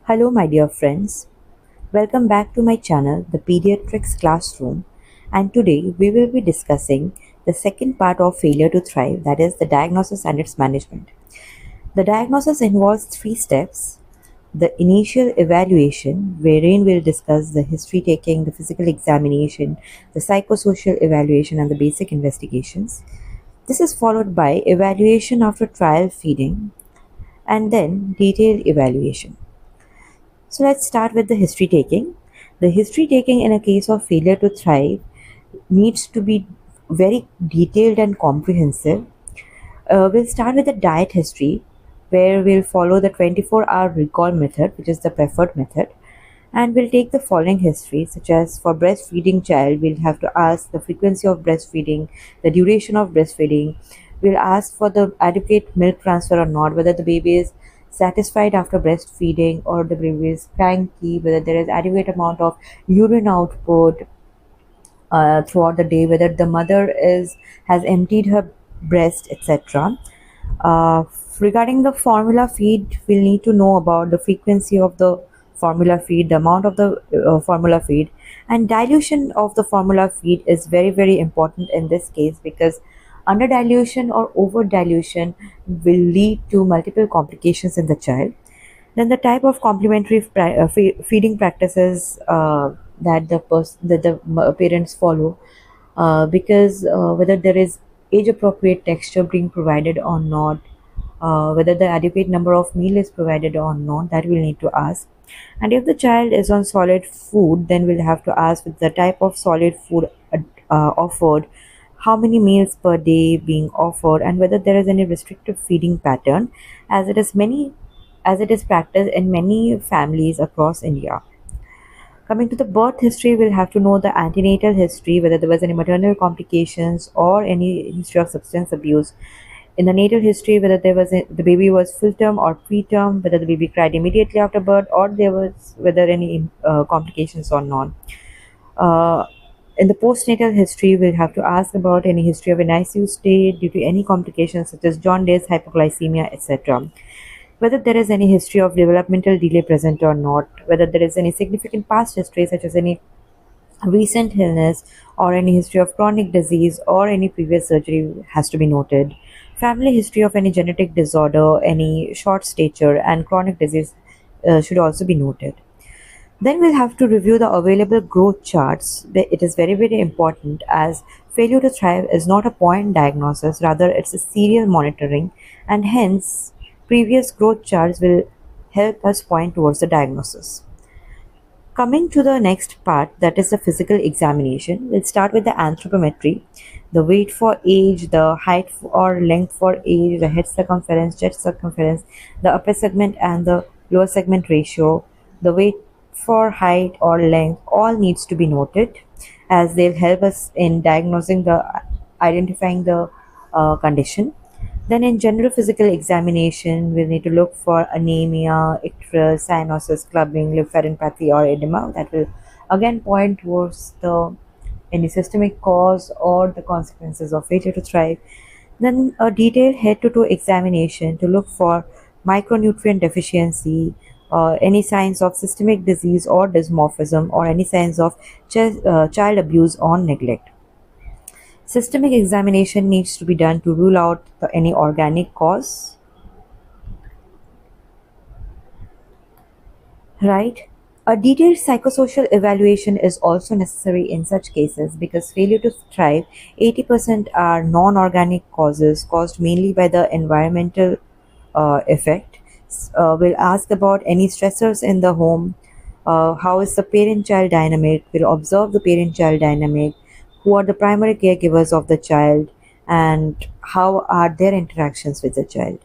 Hello, my dear friends. Welcome back to my channel, The Pediatrics Classroom. And today we will be discussing the second part of failure to thrive, that is, the diagnosis and its management. The diagnosis involves three steps: the initial evaluation, wherein we'll discuss the history taking, the physical examination, the psychosocial evaluation, and the basic investigations. This is followed by evaluation after trial feeding, and then detailed evaluation. So let's start with the history taking. The history taking in a case of failure to thrive needs to be very detailed and comprehensive. We'll start with the diet history, where we'll follow the 24-hour recall method, which is the preferred method, and we'll take the following history, such as for breastfeeding child, we'll have to ask the frequency of breastfeeding, the duration of breastfeeding. We'll ask for the adequate milk transfer or not, whether the baby is satisfied after breastfeeding or the baby is cranky, whether there is adequate amount of urine output throughout the day, whether the mother is has emptied her breast, etc. Uh, Regarding the formula feed, we'll need to know about the frequency of the formula feed, the amount of the formula feed, and dilution of the formula feed is very, very important in this case, because under dilution or over dilution will lead to multiple complications in the child. Then the type of complementary feeding practices that the parents follow, because whether there is age appropriate texture being provided or not, whether the adequate number of meal is provided or not, that we'll need to ask. And if the child is on solid food, then we'll have to ask with the type of solid food offered, how many meals per day being offered, and whether there is any restrictive feeding pattern, as it is practiced in many families across India. Coming to the birth history, we'll have to know the antenatal history, whether there was any maternal complications or any history of substance abuse. In the natal history, whether the baby was full term or preterm, whether the baby cried immediately after birth, or there was whether any complications or not. Uh, in the postnatal history, we'll have to ask about any history of an ICU stay due to any complications such as jaundice, hypoglycemia, etc. Whether there is any history of developmental delay present or not, whether there is any significant past history such as any recent illness or any history of chronic disease or any previous surgery has to be noted. Family history of any genetic disorder, any short stature, and chronic disease should also be noted. Then we'll have to review the available growth charts. It is very, very important, as failure to thrive is not a point diagnosis, rather, it's a serial monitoring, and hence, previous growth charts will help us point towards the diagnosis. Coming to the next part, that is the physical examination, we'll start with the anthropometry, the weight for age, the height or length for age, the head circumference, chest circumference, the upper segment and the lower segment ratio, the weight for height or length, all needs to be noted, as they'll help us in diagnosing the identifying the condition. Then in general physical examination, we'll need to look for anemia, icterus, cyanosis, clubbing, lymphadenopathy or edema. That will again point towards the any systemic cause or the consequences of failure to thrive. Then a detailed head-to-toe examination to look for micronutrient deficiency, any signs of systemic disease or dysmorphism, or any signs of child abuse or neglect. Systemic examination needs to be done to rule out any organic cause, right? A detailed psychosocial evaluation is also necessary in such cases, because failure to thrive, 80% are non-organic causes caused mainly by the environmental effect. We'll ask about any stressors in the home, how is the parent-child dynamic, we'll observe the parent-child dynamic, who are the primary caregivers of the child, and how are their interactions with the child,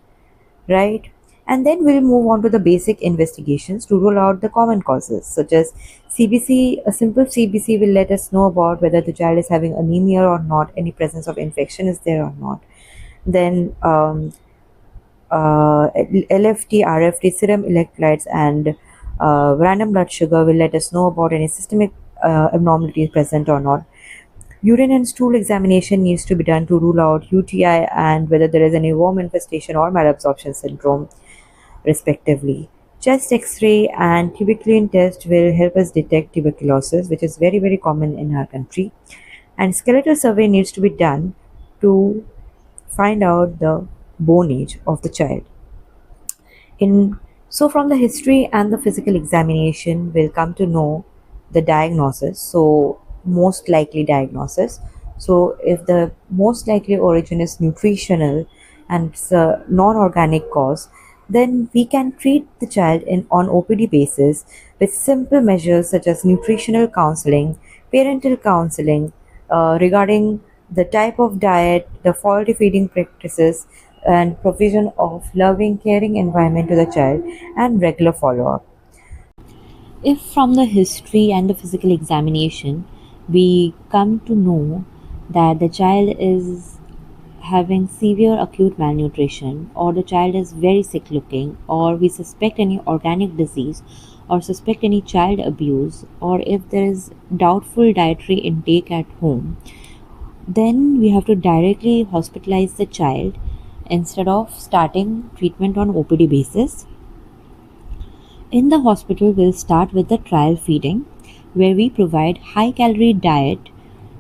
right? And then we'll move on to the basic investigations to rule out the common causes, such as CBC. A simple CBC will let us know about whether the child is having anemia or not, any presence of infection is there or not. Then LFT, RFT, serum electrolytes, and random blood sugar will let us know about any systemic abnormalities present or not. Urine and stool examination needs to be done to rule out UTI and whether there is any worm infestation or malabsorption syndrome, respectively. Chest X-ray and tuberculin test will help us detect tuberculosis, which is very very common in our country. And skeletal survey needs to be done to find out the bone age of the child. In so from the history and the physical examination, we'll come to know the diagnosis. So most likely diagnosis. So if the most likely origin is nutritional and it's a non-organic cause, then we can treat the child in on OPD basis with simple measures such as nutritional counseling, parental counseling, regarding the type of diet, the faulty feeding practices, and provision of loving, caring environment to the child, and regular follow-up. If from the history and the physical examination we come to know that the child is having severe acute malnutrition, or the child is very sick looking, or we suspect any organic disease, or suspect any child abuse, or if there is doubtful dietary intake at home, then we have to directly hospitalize the child instead of starting treatment on OPD basis. In the hospital, we'll start with the trial feeding, where we provide high calorie diet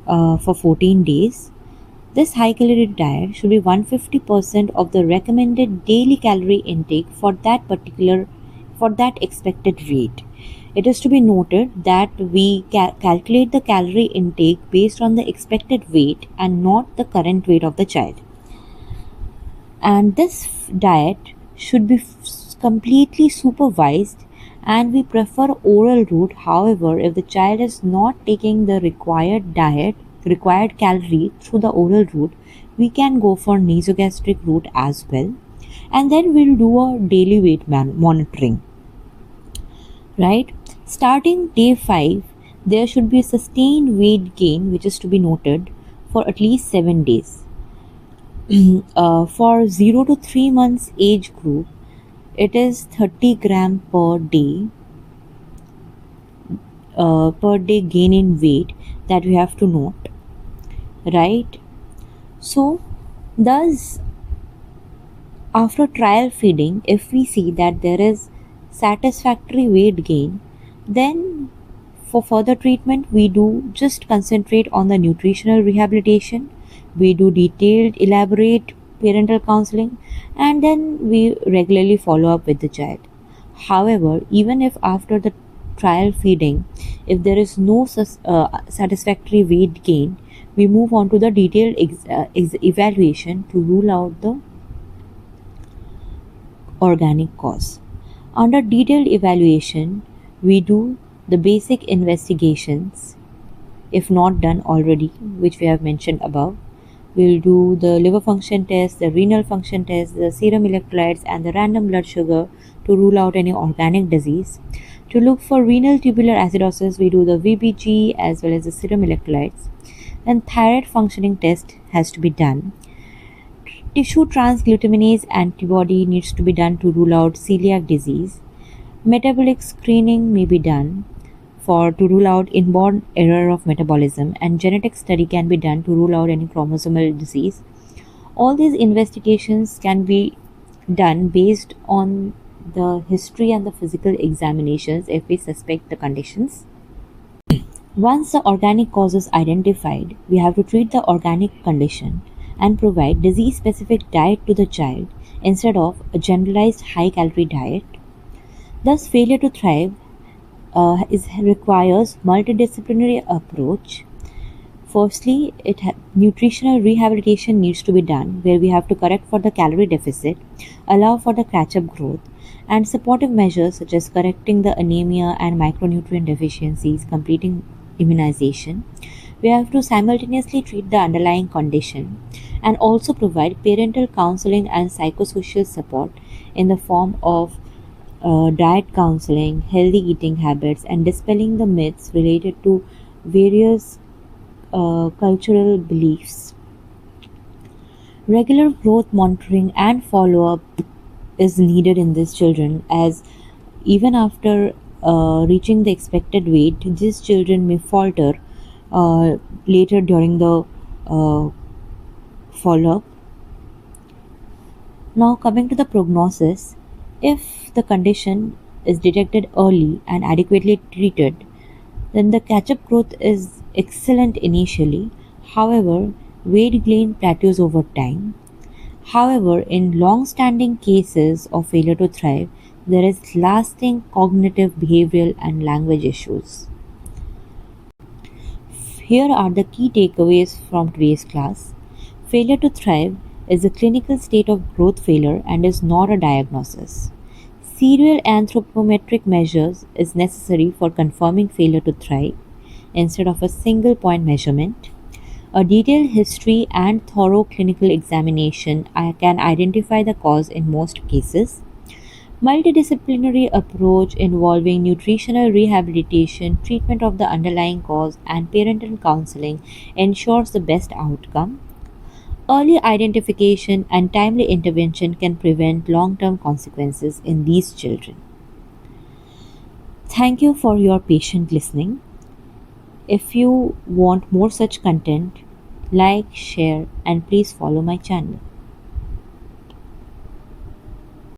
for 14 days. This high calorie diet should be 150% of the recommended daily calorie intake for that expected rate. It is to be noted that we calculate the calorie intake based on the expected weight and not the current weight of the child. And this diet should be completely supervised, and we prefer oral route. However, if the child is not taking the required calorie through the oral route, we can go for nasogastric route as well, and then we'll do a daily weight monitoring. Right, starting day 5, there should be a sustained weight gain which is to be noted for at least 7 days. For 0 to 3 months age group, it is 30 gram per day gain in weight that we have to note, right? So thus, after trial feeding, if we see that there is satisfactory weight gain, then for further treatment we do just concentrate on the nutritional rehabilitation, we do detailed elaborate parental counseling, and then we regularly follow up with the child. However, even if after the trial feeding, if there is no satisfactory weight gain, we move on to the detailed evaluation to rule out the organic cause. Under detailed evaluation, we do the basic investigations, if not done already, which we have mentioned above. We'll do the liver function test, the renal function test, the serum electrolytes, and the random blood sugar to rule out any organic disease. To look for renal tubular acidosis, we do the VBG as well as the serum electrolytes. Then thyroid functioning test has to be done. Tissue transglutaminase antibody needs to be done to rule out celiac disease. Metabolic screening may be done for to rule out inborn error of metabolism, and genetic study can be done to rule out any chromosomal disease. All these investigations can be done based on the history and the physical examinations if we suspect the conditions. Once the organic cause is identified, we have to treat the organic condition and provide disease specific diet to the child instead of a generalized high calorie diet. Thus, failure to thrive requires multidisciplinary approach. Firstly, nutritional rehabilitation needs to be done, where we have to correct for the calorie deficit, allow for the catch-up growth, and supportive measures such as correcting the anemia and micronutrient deficiencies, completing immunization. We have to simultaneously treat the underlying condition and also provide parental counseling and psychosocial support in the form of diet counseling, healthy eating habits, and dispelling the myths related to various cultural beliefs. Regular growth monitoring and follow up is needed in these children, as even after reaching the expected weight, these children may falter later during the follow up. Now, coming to the prognosis, if the condition is detected early and adequately treated, then the catch-up growth is excellent initially. However, weight gain plateaus over time. However, in long-standing cases of failure to thrive, there is lasting cognitive, behavioral, and language issues. Here are the key takeaways from today's class. Failure to thrive is a clinical state of growth failure and is not a diagnosis. Serial anthropometric measures is necessary for confirming failure to thrive instead of a single point measurement. A detailed history and thorough clinical examination can identify the cause in most cases. Multidisciplinary approach involving nutritional rehabilitation, treatment of the underlying cause, and parental counseling ensures the best outcome. Early identification and timely intervention can prevent long term consequences in these children. Thank you for your patient listening. If you want more such content, like, share, and please follow my channel.